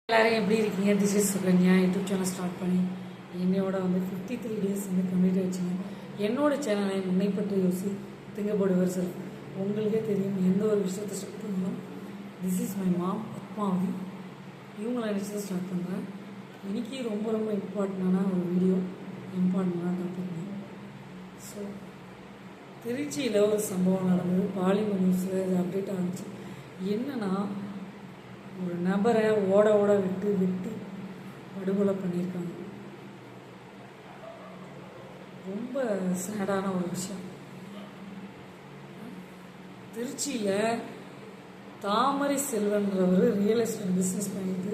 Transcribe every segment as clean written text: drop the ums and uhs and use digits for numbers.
எல்லாரும் எப்படி இருக்கீங்க? This is Sukanya. YouTube channel start பண்ணி என்னையோட 53 டேஸ் கம்ப்ளீட் ஆகிடுச்சுங்க. என்னோட சேனலை முன்னை பற்றி யோசி திங்கப்படுவர் சார். உங்களுக்கே தெரியும், எந்த ஒரு விஷயத்தை ஸ்டார்ட் பண்ணலாம். This is my mom Padmavathi. இவங்களை நினச்சி ஸ்டார்ட் பண்ணுறேன். இன்றைக்கி ரொம்ப ரொம்ப இம்பார்ட்டண்டான ஒரு வீடியோ, இம்பார்ட்டண்டான டாபிக். ஸோ திருச்சியில் ஒரு சம்பவம் நடந்தது. பாலிமர் நியூஸில் இது அப்டேட் ஆகிடுச்சு. என்னென்னா, ஒரு நபரை ஓட வெட்டி படுகொலை பண்ணியிருக்காங்க. ரொம்ப சேடான ஒரு விஷயம். திருச்சியில் தாமரை செல்வன்றவர் ரியல் எஸ்டேட் பிஸ்னஸ் பண்ணிட்டு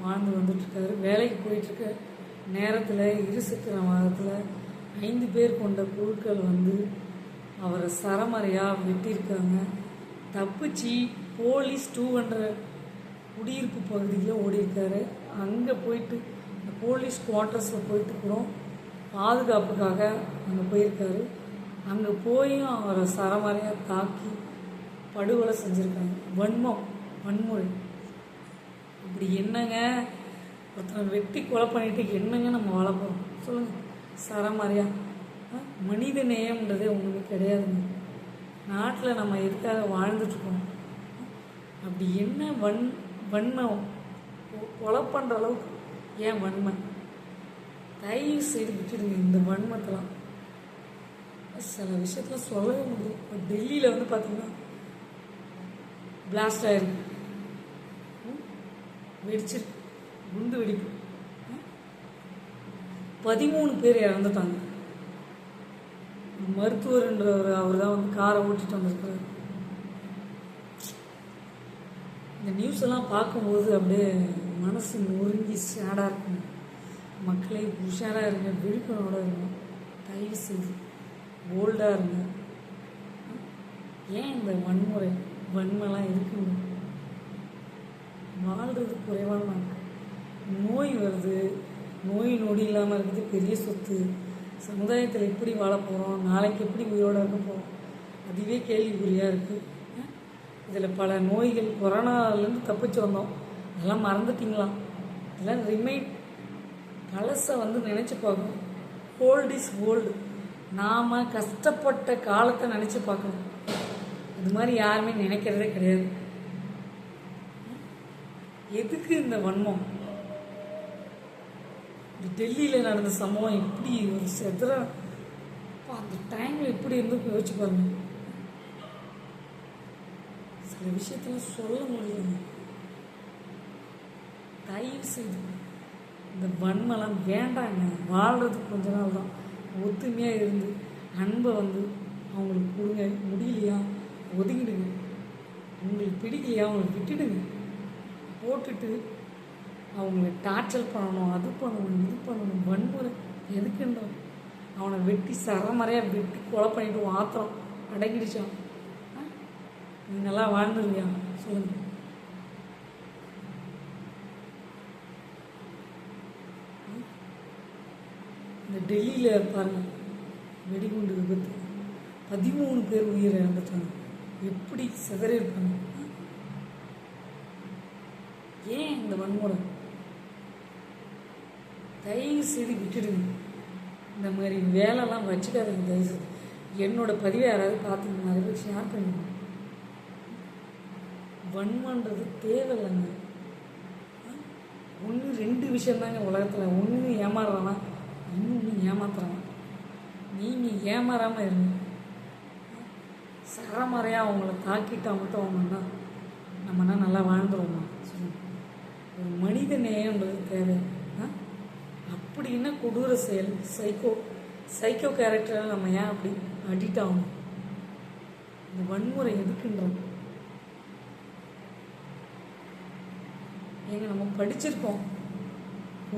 வாழ்ந்து வந்துட்டுருக்காரு. வேலைக்கு போயிட்டுருக்க நேரத்தில் இருசக்கர வாகனத்தில் 5 பேர் கொண்ட குழுக்கள் அவரை சரமறையாக வெட்டியிருக்காங்க. தப்பிச்சு போலீஸ் 200 குடியிருப்பு பகுதியில் ஓடிருக்காரு. அங்கே போயிட்டு இந்த போலீஸ் குவார்ட்டர்ஸில் போயிட்டு கூட பாதுகாப்புக்காக அங்கே போயிருக்காரு. அங்கே போயும் அவரை சரமறையாக தாக்கி படுகொலை செஞ்சுருக்காங்க. வன்முறை. இப்படி என்னங்க, ஒருத்தனை வெட்டி கொலை பண்ணிட்டு என்னங்க நம்ம வாழ போகிறோம் சொல்லுங்கள்? சரமறையா மனித நேயம்ன்றதே ஒன்றுமே கிடையாதுங்க. நாட்டில் நம்ம எதுக்காக வாழ்ந்துட்டுருக்கோம்? அப்படி என்ன வன்மை கொலை பண்ணுற அளவுக்கு ஏன் வன்மை? தயவு செய்து விட்டுடுங்க இந்த வன்மத்தெல்லாம். சில விஷயத்தில் சொல்லவே முடியும். இப்போ டெல்லியில் பார்த்தீங்கன்னா பிளாஸ்ட் ஆயிருக்கு, வெடிச்சிருக்கு, குண்டு வெடிப்பு. 13 பேர் இறந்துட்டாங்க. மருத்துவர்ன்றவர் அவர் தான் காரை ஓட்டிட்டு வந்திருக்காரு. இந்த நியூஸ் எல்லாம் பார்க்கும்போது அப்படியே மனசு நொறுங்கி சேடாக இருக்குங்க. மக்களே உஷாராக இருங்க, விழிப்புணர்வோட இருங்க, தயவு செய்து போல்டாக இருங்க. ஏன் இந்த வன்மைலாம் இருக்குங்க? வாழ்கிறது குறைவான நாட்கள். நோய் வருது, நோய் நொடி இல்லாமல் இருக்குது பெரிய சொத்து. சமுதாயத்தில் எப்படி வாழ போகிறோம், நாளைக்கு எப்படி உயிரோடு இருக்க போகிறோம், அதுவே கேள்விக்குறியாக இருக்குது. இதில் பல நோய்கள், கொரோனாலேருந்து தப்பிச்சு வந்தோம், அதெல்லாம் மறந்துட்டிங்களா? இதெல்லாம் ரிமைண்ட் பழசை நினச்சி பார்க்கணும். Old is old. நாம் கஷ்டப்பட்ட காலத்தை நினச்சி பார்க்கணும். இது மாதிரி யாருமே நினைக்கிறதே கிடையாது. எதுக்கு இந்த வன்மம்? டெல்லியில் நடந்த சம்பவம் இப்படி ஒரு அந்த டைமில் எப்படி யோசிச்சு பாருங்க. சில விஷயத்தில் சொல்ல முடியல. தயவு செய்து இந்த வன்மைலாம் வேண்டாங்க. வாழ்கிறதுக்கு கொஞ்ச நாள் தான். ஒத்துமையாக இருந்து அன்பை அவங்களுக்கு கொடுங்க. முடியலையா ஒதுங்கிடுங்க. உங்களுக்கு பிடிக்கலையா அவங்களுக்கு விட்டுடுங்க. போட்டுட்டு அவங்கள டார்ச்சர் பண்ணணும், அது பண்ணணும், இது பண்ணணும். வன்முறை எதுக்குன்றோம்? அவனை வெட்டி சரமறையாக வெட்டி கொலை பண்ணிட்டு ஆத்திரம் அடங்கிடுச்சான். நீங்கள்லாம் வாழ்ந்துருவியா சொல்லுங்க? இந்த டெல்லியில் பாருங்கள், வெடிகுண்டு விபத்து 13 பேர் உயிரை இழந்துட்டாங்க. எப்படி சிதறி இருப்பாங்க? ஏன் இந்த வன்முறை? தயவு செய்து விட்டுடுங்க. இந்த மாதிரி வேலைலாம் வச்சுக்காதீங்க தயவு செய்து. என்னோட பதிவை யாராவது பார்த்துங்க, நிறைய பேர் ஷேர் பண்ணிக்கணும். வன்மன்றது தேவையில்லைங்க. 1-2 விஷயந்தாங்க உலகத்தில். ஒன்று ஏமாறுறானா, இன்னொன்று ஏமாத்துறானா. நீங்கள் ஏமாறாமல் இருங்க. சரமறையாக அவங்கள தாக்கிட்டா மட்டும் அவங்கன்னா நம்மனா நல்லா வாழ்ந்துருவோமா சொல்லுங்க? ஒரு மனித நேயம்ன்றது தேவை. அப்படி என்ன கொடூர செயல்! சைக்கோ கேரக்டராக நம்ம ஏன் அப்படி அடிக்ட் ஆகணும்? இந்த வன்முறை எதுக்குன்றோம்? ஏங்க, நம்ம படிச்சிருக்கோம்,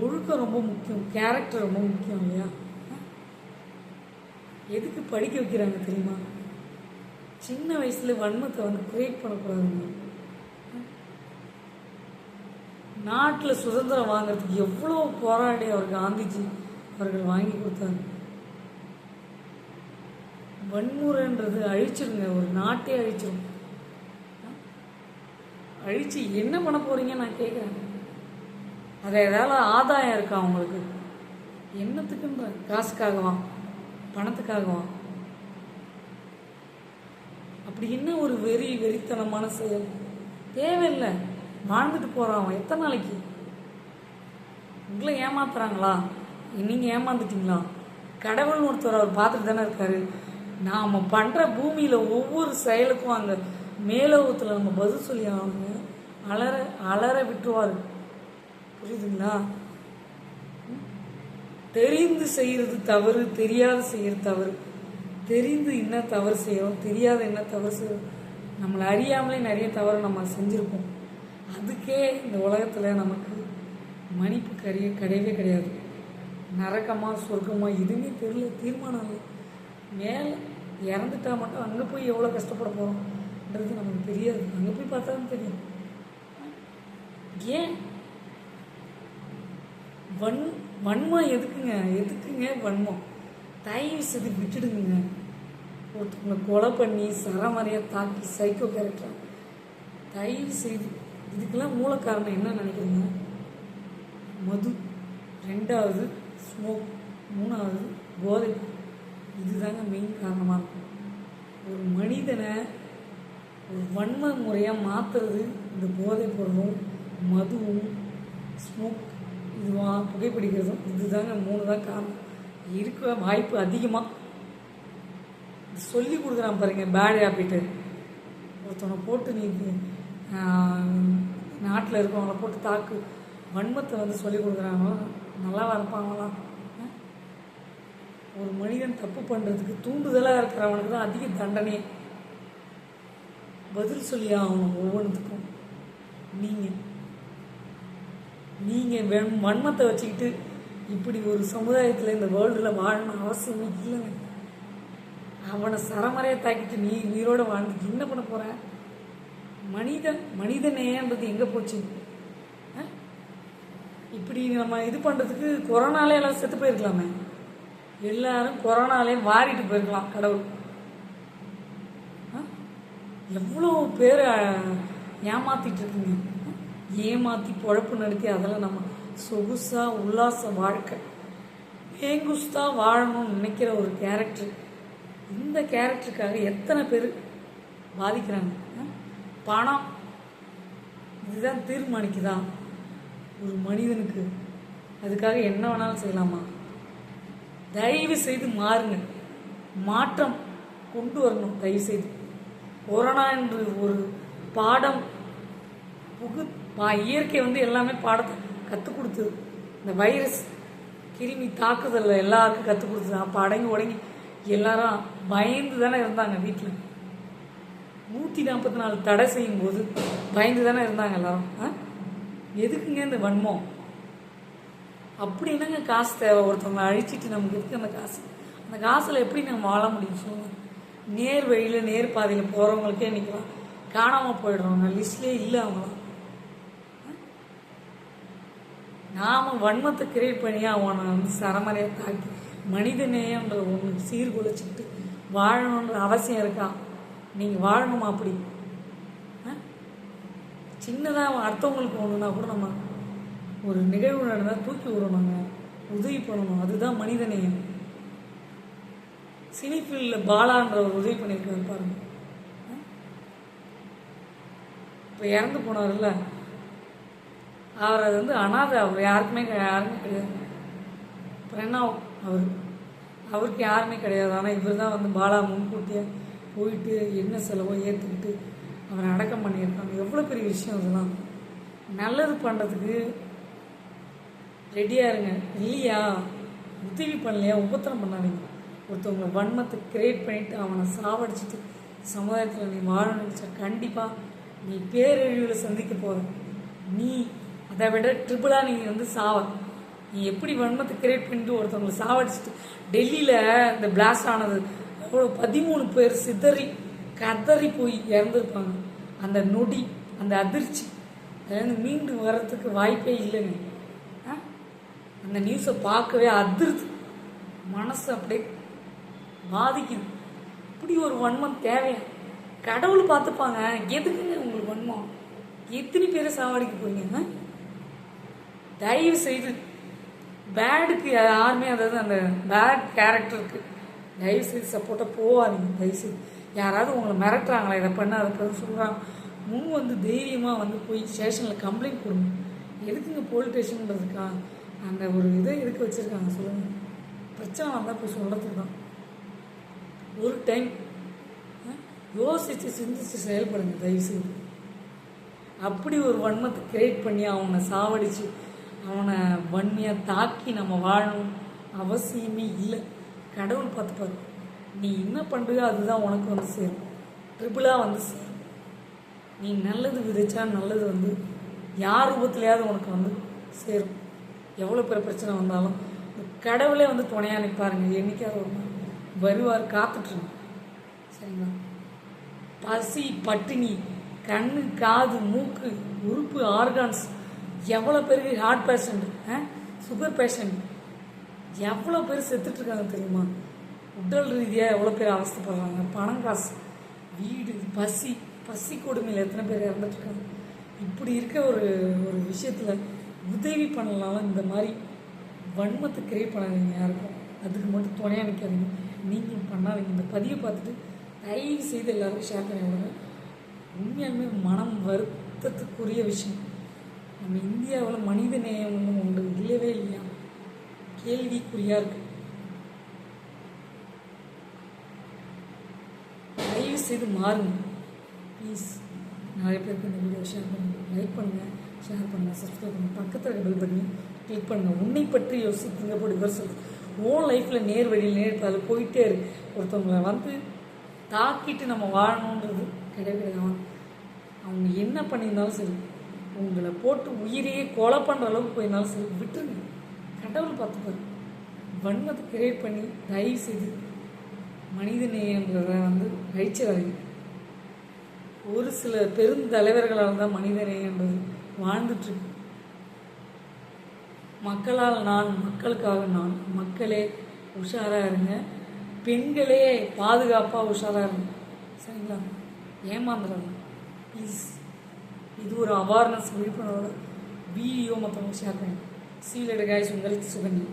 ஒழுக்கம் ரொம்ப முக்கியம், கேரக்டர் ரொம்ப முக்கியம் இல்லையா? எதுக்கு படிக்க வைக்கிறாங்க தெரியுமா? சின்ன வயசுல வன்மத்தை கிரியேட் பண்ணக்கூடாதுங்க. நாட்டில் சுதந்திரம் வாங்கிறதுக்கு எவ்வளோ போராடி அவர் காந்திஜி அவர்கள் வாங்கி கொடுத்தாங்க. வன்முறைன்றது அழிச்சிருங்க, ஒரு நாட்டே அழிச்சிரும். அழிச்சு என்ன பண்ண போறீங்க நான் கேட்குறேன். அது ஏதாவது ஆதாயம் இருக்கா அவங்களுக்கு? என்னத்துக்குன்ற காசுக்காகவா, பணத்துக்காகவா? அப்படி என்ன ஒரு வெறித்தனமான செயல்? தேவையில்லை. வாழ்ந்துட்டு போகிறான் அவன். எத்தனை நாளைக்கு? உங்களை ஏமாத்துறாங்களா? நீங்கள் ஏமாந்துட்டீங்களா? கடவுள்னு ஒருத்தர் அவர் பார்த்துட்டு தானே இருக்காரு. நாம் பண்ணுற பூமியில் ஒவ்வொரு செயலுக்கும் அந்த மேலோகத்தில் நம்ம பதில் சொல்லி ஆகணுங்க. அலற விட்டுருவார். புரியுதுங்களா? தெரிந்து செய்கிறது தவறு, தெரியாது செய்கிறது தவறு. தெரிந்து என்ன தவறு செய்கிறோம், தெரியாத என்ன தவறு செய்கிறோம். நம்மளை அறியாமலே நிறைய தவறு நம்ம செஞ்சுருப்போம். அதுக்கே இந்த உலகத்தில் நமக்கு மன்னிப்பு கிடையவே கிடையாது. நரக்கமா சொர்க்கமா எதுவுமே தெரியல, தீர்மானம் இல்லை. மேலே இறந்துட்டா மட்டும் அங்கே போய் எவ்வளோ கஷ்டப்பட போகிறோம்ன்றது நமக்கு தெரியாது. அங்கே போய் பார்த்தா தான் தெரியும். ஏன் வன்மம் எதுக்குங்க வன்மம்? தயவு செய்து விட்டுடுங்க. ஒருத்தவங்களை கொலை பண்ணி சரமறையாக தாக்கி சைக்கோ கேரக்டர் தயவு செய்து. இதுக்கெல்லாம் மூல காரணம் என்ன நினைக்கிறீங்க? மது, 2வது ஸ்மோக், 3வது போதை. இதுதாங்க மெயின் காரணமாக இருக்கும். ஒரு மனிதனை ஒரு வன்ம முறையாக மாற்றுறது இந்த போதை பொருளும் மதுவும் ஸ்மோக் புகைப்பிடிக்கிறதும். இதுதாங்க 3 தான் காரணம். இருக்க வாய்ப்பு அதிகமாக. சொல்லி கொடுக்குறான் பாருங்க, பேட் ஹேபிட்டு. ஒருத்தவனை போட்டு நீ நாட்டில் இருக்கவங்கள போட்டு தாக்கு, வன்மத்தை வந்து சொல்லி கொடுக்குறாங்களா? நல்லா இருப்பாங்களா? ஒரு மனிதன் தப்பு பண்ணுறதுக்கு தூண்டுதலாக இருக்கிறவனுக்கு தான் அதிக தண்டனை. பதில் சொல்லி ஆகணும் ஒவ்வொன்றுத்துக்கும். நீங்கள் வன்மத்தை வச்சுக்கிட்டு இப்படி ஒரு சமுதாயத்தில் இந்த வேர்ல்டில் வாழணும் அவசியமே இல்லைங்க. அவனை சரமறையை தாக்கிட்டு நீ உயிரோட வாழ்ந்துட்டு என்ன பண்ண போகிற? மனிதனேன்றது எங்கே போச்சு? இப்படி நம்ம இது பண்ணுறதுக்கு கொரோனாலே எல்லாம் செத்து போயிருக்கலாமே. எல்லாரும் கொரோனாலே வாரிட்டு போயிருக்கலாம். கடவுள் எவ்வளோ பேர் ஏமாத்திட்டு இருக்குங்க. ஏமாற்றி பொழப்பு நடத்தி அதெல்லாம் நம்ம சொகுசாக உல்லாச வாழ்க்கை ஏங்குஸ்தான் வாழணும்னு நினைக்கிற ஒரு கேரக்டர். இந்த கேரக்டருக்காக எத்தனை பேர் பாதிக்கிறாங்க? பணம் இதுதான் தீர்மானிக்குதா ஒரு மனிதனுக்கு? அதுக்காக என்ன வேணாலும் செய்யலாமா? தயவு செய்து மாறுங்க. மாற்றம் கொண்டு வரணும் தயவு செய்து. கொரோனா என்று ஒரு பாடம் இயற்கை வந்து எல்லாமே பாடத்தை கற்றுக் கொடுத்தது. இந்த வைரஸ் கிருமி தாக்குதலில் எல்லாருக்கும் கற்றுக் கொடுத்தது. அப்போ அடங்கி உடங்கி எல்லாரும் பயந்து தானே இருந்தாங்க. வீட்டில் 144 தடை செய்யும் போது பயந்து தானே இருந்தாங்க எல்லாரும். எதுக்குங்க இந்த வன்மம்? அப்படி என்னங்க காசு தேவை? ஒருத்தவங்களை அழிச்சிட்டு நமக்கு எதுக்கு அந்த காசு? அந்த காசில் எப்படி நம்ம வாழ முடியும் சொல்லுங்க? நேர் வழியில் நேர் பாதையில் போகிறவங்களுக்கே நிற்கலாம், காணாமல் போயிடுறவங்க லிஸ்ட்லேயே இல்லை அவங்களாம். நாம் வன்மத்தை கிரியேட் பண்ணி அவனை வந்து சரமறையை தாக்கி மனிதநேயன்ற ஒன்று சீர்குலைச்சிக்கிட்டு வாழணுன்ற அவசியம் இருக்கா? நீங்கள் வாழணுமா? அப்படி சின்னதாக அடுத்தவங்களுக்கு ஒன்றுனா கூட நம்ம ஒரு நிகழ்வு நடந்தால் தூக்கி விடணுங்க, உதவி பண்ணணும். அதுதான் மனிதநேயம். சினிஃபீல்டில் பாலான்ற ஒரு உதவி பண்ணியிருக்காரு பாருங்க. இப்போ இறந்து போனார்ல, அவர் அது வந்து அனாதை. அவர் யாருமே கிடையாது. அப்புறம் என்ன அவருக்கு யாருமே கிடையாது. ஆனால் இவர் தான் வந்து பாலா முன்கூட்டியே போயிட்டு என்ன செலவோ ஏற்றுக்கிட்டு அவரை அடக்கம் பண்ணியிருக்காங்க. எவ்வளோ பெரிய விஷயம் அதெல்லாம். நல்லது பண்ணுறதுக்கு ரெடியாக இருங்க. இல்லையா உதவி பண்ணலையா உபத்திரம் பண்ணாதீங்க. ஒருத்தவங்களை வன்மத்தை கிரியேட் பண்ணிவிட்டு அவனை சாவடிச்சிட்டு சமுதாயத்தில் நீ வாழ நினச்சா கண்டிப்பாக நீ பேரழிவில் சந்திக்க போகிற. நீ அதை விட ட்ரிபிளாக நீங்கள் வந்து சாவ. நீ எப்படி வன்மத்தை கிரியேட் பண்ணிட்டு ஒருத்தவங்களை சாவடிச்சிட்டு டெல்லியில் இந்த பிளாஸ்ட் ஆனது அவ்வளோ 13 பேர் சிதறி கதறி போய் இறந்துருப்பாங்க. அந்த நொடி, அந்த அதிர்ச்சி அதுலேருந்து மீண்டு வர்றதுக்கு வாய்ப்பே இல்லைங்க. அந்த நியூஸை பார்க்கவே அதிர்த்து மனசு அப்படியே பாதிக்குது. இப்படி ஒரு வன்மம் தேவையா? கடவுள் பார்த்துப்பாங்க. எதுக்குங்க உங்களுக்கு வன்மம்? எத்தனை பேரை சாவடிக்க போறீங்க? தயவு செய்து பேடுக்கு யாருமே, அதாவது அந்த பேட் கேரக்டருக்கு தயவு செய்து சப்போர்ட்டாக போகாதீங்க. தயவு செய்து யாராவது உங்களை மிரட்டுறாங்களா, இதை பண்ண அதை பண்ண சொல்கிறாங்க, முன் வந்து தைரியமாக வந்து போய் ஸ்டேஷனில் கம்ப்ளைண்ட் கொடுங்க. எதுக்குங்க போலீஸ் ஸ்டேஷன்ன்றதுக்கா அந்த ஒரு இதை எதுக்கு வச்சுருக்காங்க சொல்லுங்கள்? பிரச்சனை வந்தால் போய் சொல்கிறதுக்கு தான். ஒரு டைம் யோசித்து சிந்திச்சு செயல்படுங்க தயவு செய்து. அப்படி ஒரு வன்மத்தை கிரியேட் பண்ணி அவனை சாவடித்து அவனை வன்மையாக தாக்கி நம்ம வாழணும் அவசியமே இல்லை. கடவுள் பார்த்துப்பாரு. நீ என்ன பண்ணுறியோ அதுதான் உனக்கு வந்து சேரும், ட்ரிபிளாக வந்து சேரும். நீ நல்லது விதைச்சா நல்லது வந்து யார் ரூபத்துலையாவது உனக்கு வந்து சேரும். எவ்வளோ பெரிய பிரச்சனை வந்தாலும் கடவுளே வந்து துணையாக நிற்பாருங்க. என்னைக்காவது ஒரு நாள் வருவார், காத்துட்ருங்க. சரிங்களா? பசி பட்டினி, கண்ணு காது மூக்கு உறுப்பு ஆர்கான்ஸ், எவ்வளோ பேருக்கு ஹார்ட் பேஷண்ட், சுகர் பேஷண்ட், எவ்வளோ பேர் செத்துட்ருக்காங்க தெரியுமா? உடல் ரீதியாக எவ்வளோ பேர் அவஸ்தைப்படுறாங்க. பணம் காசு, வீடு, பசி, பசி கொடுமையில் எத்தனை பேர் இறந்துட்டுருக்காங்க. இப்படி இருக்க ஒரு ஒரு விஷயத்தில் உதவி பண்ணலாம். இந்த மாதிரி வன்மத்தை கிரியேட் பண்ணாதீங்க யாருக்கும். அதுக்கு மட்டும் துணையாக நிற்காதீங்க. நீங்கள் பண்ணாதீங்க. இந்த பதிவை பார்த்துட்டு தயவு செய்து எல்லாருக்கும் ஷேர் பண்ணி விடுங்க. உண்மையாலுமே மனம் வருத்தத்துக்குரிய விஷயம். நம்ம இந்தியாவில் மனித நேயம் ஒன்று உண்டு, இல்லவே இல்லையா? கேள்விக்குறியாக இருக்குது. தயவு செய்து மாறுங்க ப்ளீஸ். நிறைய பேருக்கு இந்த வீடியோ ஷேர் பண்ணுங்கள், லைக் பண்ணுங்கள், ஷேர் பண்ணுங்கள், சப்ஸ்கிரைப் பண்ணுங்கள், பக்கத்தில் பெல் பண்ணி கிளிக் பண்ணுங்கள். உன்னை பற்றி யோசித்துங்க போட்டு இவர் சொல்லு. ஓன் லைஃப்பில் நேர் வழியில் அதில் போயிட்டே இருக்கு. ஒருத்தவங்களை வந்து தாக்கிட்டு நம்ம வாழணுன்றது கிடையாது. அவங்க என்ன பண்ணியிருந்தாலும் சரி, உங்களை போட்டு உயிரையே கொலை பண்ணுற அளவுக்கு போயிருந்தாலும் சரி, விட்டுருங்க. கடவுள் பார்த்துப்பாரு. வன்மத்தை கிரியேட் பண்ணி தயவு செய்து மனித நேயன்றதை வந்து அழிச்சிடாதீங்க. ஒரு சில பெருந்தலைவர்களால் தான் மனித நேயன்றது வாழ்ந்துட்டுருக்கு. மக்களால் நான், மக்களுக்காக நான். மக்களே உஷாராக இருங்க. பெண்களே பாதுகாப்பாக உஷாராக இருங்க. சரிங்களா? ஏமாந்துடாங்க ப்ளீஸ். இது ஒரு அவேர்னஸ், விழிப்புணர்வோட வீடியோ மற்றவங்க ஷேர் பண்ணுங்க. சீலடு காய்ஸ், உங்களுக்கு சுகந்தி.